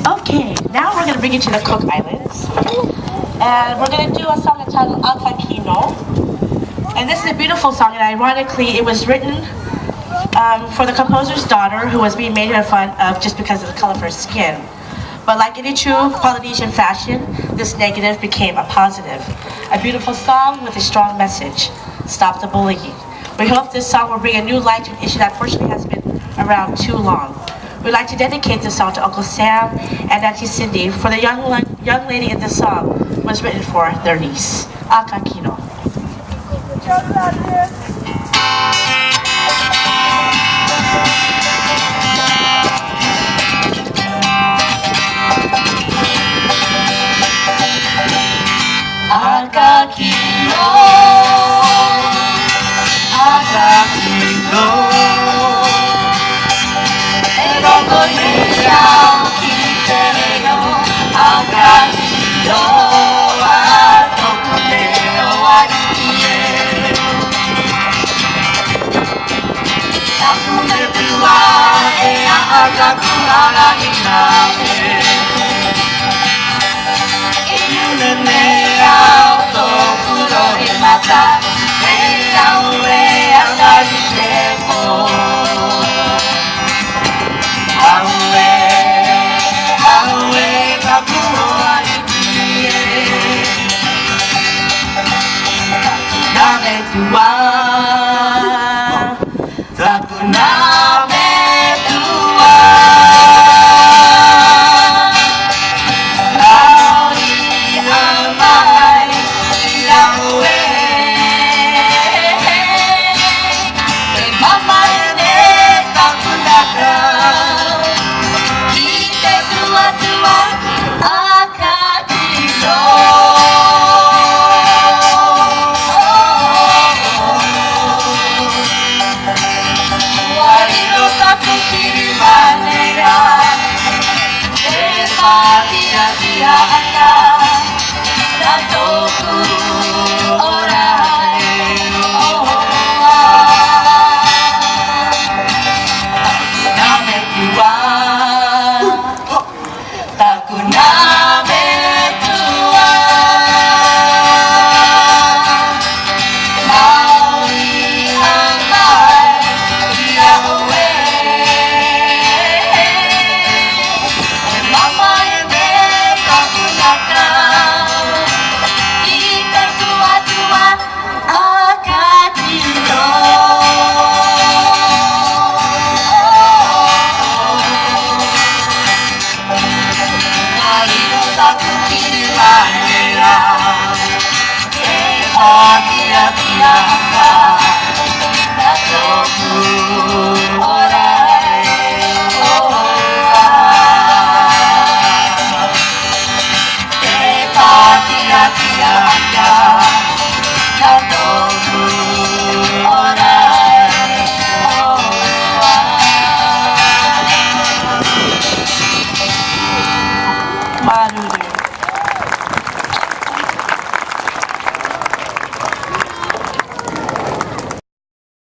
Okay, now we're going to bring you to the Cook Islands. And we're going to do a song entitled Akakino. And this is a beautiful song, and ironically, it was written for the composer's daughter, who was being made fun of just because of the color of her skin. But like any true Polynesian fashion, this negative became a positive. A beautiful song with a strong message. Stop the bullying. We hope this song will bring a new light to an issue that unfortunately has been around too long. We'd like to dedicate this song to Uncle Sam and Auntie Cindy, for the young lady in this song was written for their niece. Akakino. Akakino, Akakino, Erogo ira okite yo, Akakino, Atokune owarie. Takunetu wa ea akaku araginae. Mata, Hati-hati